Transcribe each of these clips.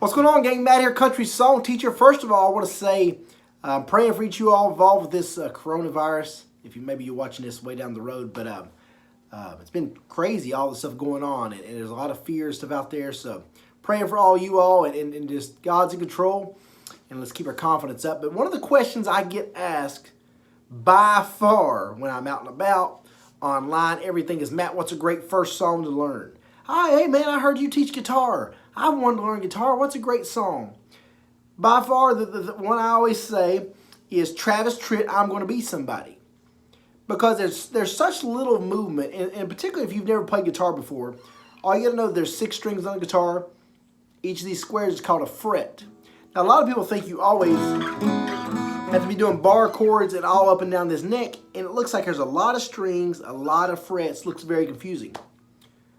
What's going on, gang? Matt here, country song teacher. First of all, I want to say I'm praying for each of you all involved with this coronavirus. If maybe you're watching this way down the road, but it's been crazy, all the stuff going on, and there's a lot of fear and stuff out there. So praying for all you all, and just God's in control, and let's keep our confidence up. But one of the questions I get asked by far when I'm out and about, online, everything is, Matt, what's a great first song to learn? Hi, hey man, I heard you teach guitar. I wanted to learn guitar. What's a great song? By far, the one I always say is Travis Tritt, I'm Gonna Be Somebody. Because there's such little movement, and particularly if you've never played guitar before, all you gotta know, there's 6 strings on the guitar. Each of these squares is called a fret. Now, a lot of people think you always have to be doing bar chords and all up and down this neck, and it looks like there's a lot of strings, a lot of frets. Looks very confusing.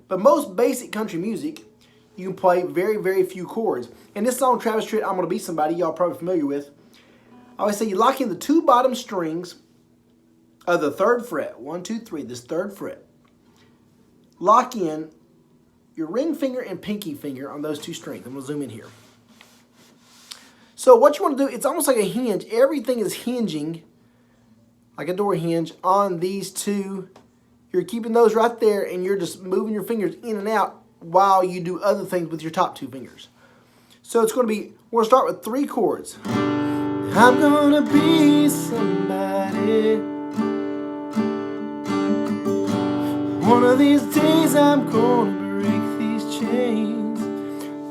But most basic country music, you can play very, very few chords. And this song, Travis Tritt, I'm Gonna Be Somebody, y'all probably familiar with. I always say you lock in the 2 bottom strings of the 3rd fret. 1, 2, 3, this 3rd fret. Lock in your ring finger and pinky finger on those 2 strings. I'm gonna zoom in here. So what you wanna do, it's almost like a hinge. Everything is hinging, like a door hinge, on these 2. You're keeping those right there, and you're just moving your fingers in and out while you do other things with your top 2 fingers. So it's going to be, we're going to start with 3 chords. I'm gonna be somebody. One of these days I'm gonna break these chains.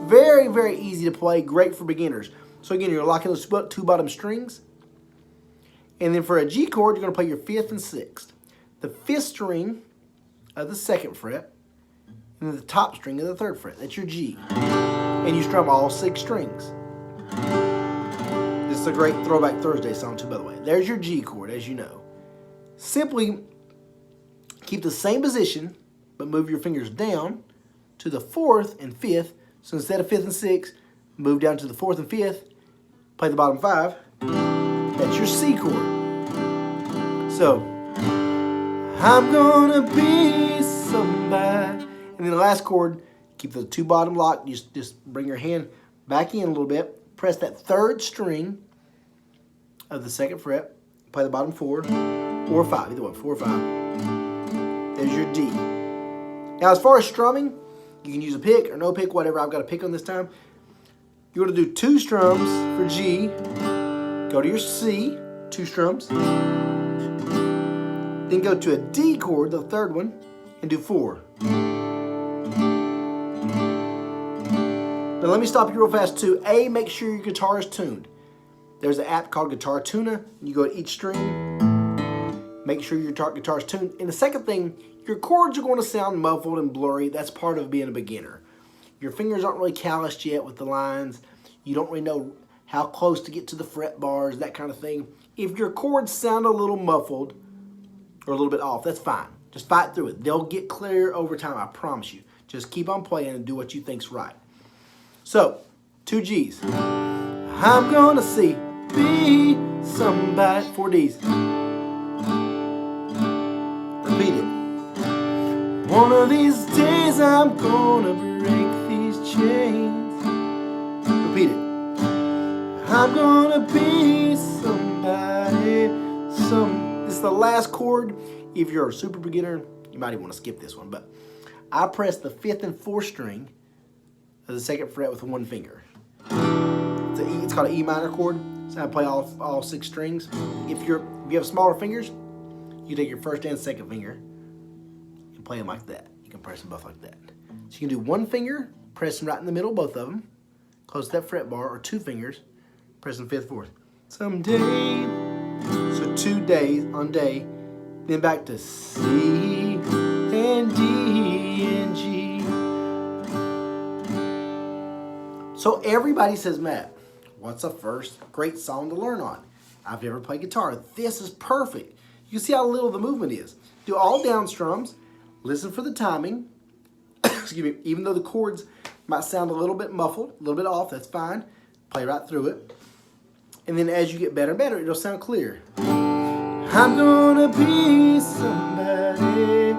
Very, very easy to play, great for beginners. So again, you're locking those 2 bottom strings. And then for a G chord, you're going to play your 5th and 6th. The 5th string of the 2nd fret, and then the top string of the 3rd fret. That's your G. And you strum all 6 strings. This is a great Throwback Thursday song too, by the way. There's your G chord, as you know. Simply keep the same position, but move your fingers down to the 4th and 5th. So instead of 5th and 6th, move down to the 4th and 5th, play the bottom 5. That's your C chord. So, I'm gonna be somebody. And then the last chord, keep the 2 bottom locked. Just bring your hand back in a little bit. Press that 3rd string of the 2nd fret. Play the bottom 4 or 5, either way, 4 or 5. There's your D. Now, as far as strumming, you can use a pick or no pick, whatever. I've got a pick on this time. You're gonna do 2 strums for G. Go to your C, 2 strums. Then go to a D chord, the 3rd one, and do 4. Now let me stop you real fast too. A, make sure your guitar is tuned. There's an app called Guitar Tuner. You go to each string, make sure your guitar is tuned. And the second thing, your chords are going to sound muffled and blurry. That's part of being a beginner. Your fingers aren't really calloused yet with the lines. You don't really know how close to get to the fret bars, that kind of thing. If your chords sound a little muffled, or a little bit off, that's fine. Just fight through it. They'll get clear over time, I promise you. Just keep on playing and do what you think's right. So, 2 G's. I'm gonna be somebody. 4 D's. Repeat it. One of these days I'm gonna break these chains. Repeat it. I'm gonna be somebody. This is the last chord. If you're a super beginner, you might even want to skip this one, but I press the 5th and 4th string of the 2nd fret with 1 finger. It's called an E minor chord, so I play all 6 strings. If you have smaller fingers, you take your 1st and 2nd finger and play them like that. You can press them both like that. So you can do 1 finger, press them right in the middle, both of them, close to that fret bar, or 2 fingers, press them 5th, 4th. Someday. So 2 days on day, then back to C and D and G. So everybody says, Matt, what's a first great song to learn on? I've never played guitar. This is perfect. You see how little the movement is. Do all down strums, listen for the timing. Excuse me, even though the chords might sound a little bit muffled, a little bit off, that's fine. Play right through it. And then as you get better and better, it'll sound clear. I'm gonna be somebody.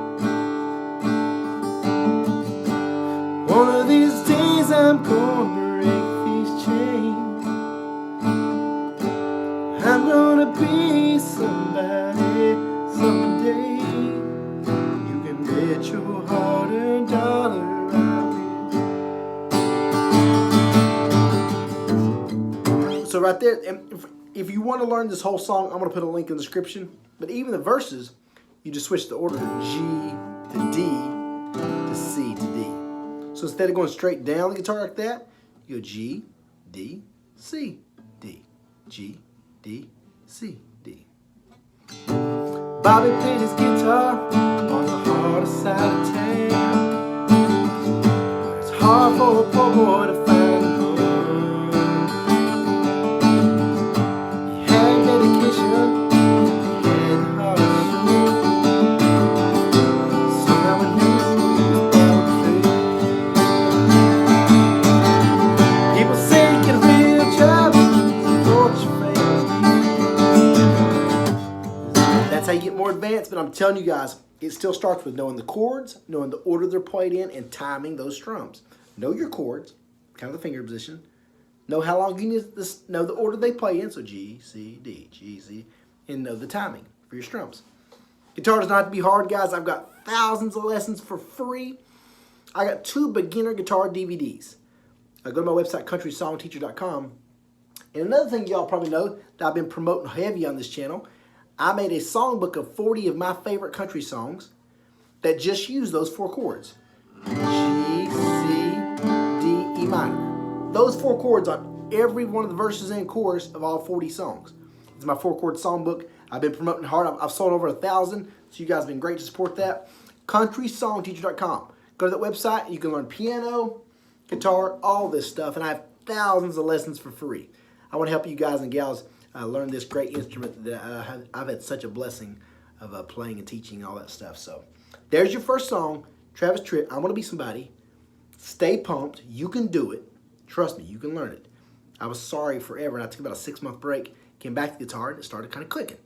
One of these days I'm gonna break so right there, if you want to learn this whole song, I'm going to put a link in the description. But even the verses, you just switch the order from G to D to C to D. So instead of going straight down the guitar like that, you go G, D, C, D, G, D, C, D. Bobby played his guitar on the hardest side of town. It's hard for a poor boy to find. That's how you get more advanced, but I'm telling you guys, it still starts with knowing the chords, knowing the order they're played in, and timing those strums. Know your chords, kind of the finger position. Know how long you need to know the order they play in, so G, C, D, G, C, and know the timing for your strums. Guitar does not have to be hard, guys. I've got thousands of lessons for free. I got 2 beginner guitar DVDs. Go to my website, CountrySongTeacher.com. And another thing y'all probably know that I've been promoting heavy on this channel, I made a songbook of 40 of my favorite country songs that just use those 4 chords. G, C, D, E minor. Those 4 chords on every one of the verses and chorus of all 40 songs. It's my 4-chord songbook. I've been promoting hard. I've sold over 1,000, so you guys have been great to support that. CountrySongTeacher.com. Go to that website, and you can learn piano, guitar, all this stuff, and I have thousands of lessons for free. I want to help you guys and gals learn this great instrument that I've had such a blessing of playing and teaching all that stuff. So there's your first song, Travis Tritt, I Want to Be Somebody. Stay pumped. You can do it. Trust me, you can learn it. I was sorry forever, and I took about a 6-month break, came back to the guitar, and it started kind of clicking.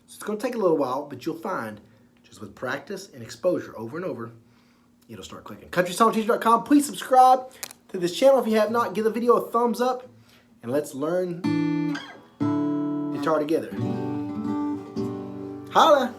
So it's going to take a little while, but you'll find just with practice and exposure over and over, it'll start clicking. CountrySongTeacher.com. Please subscribe to this channel if you have not. Give the video a thumbs up, and let's learn guitar together. Holla!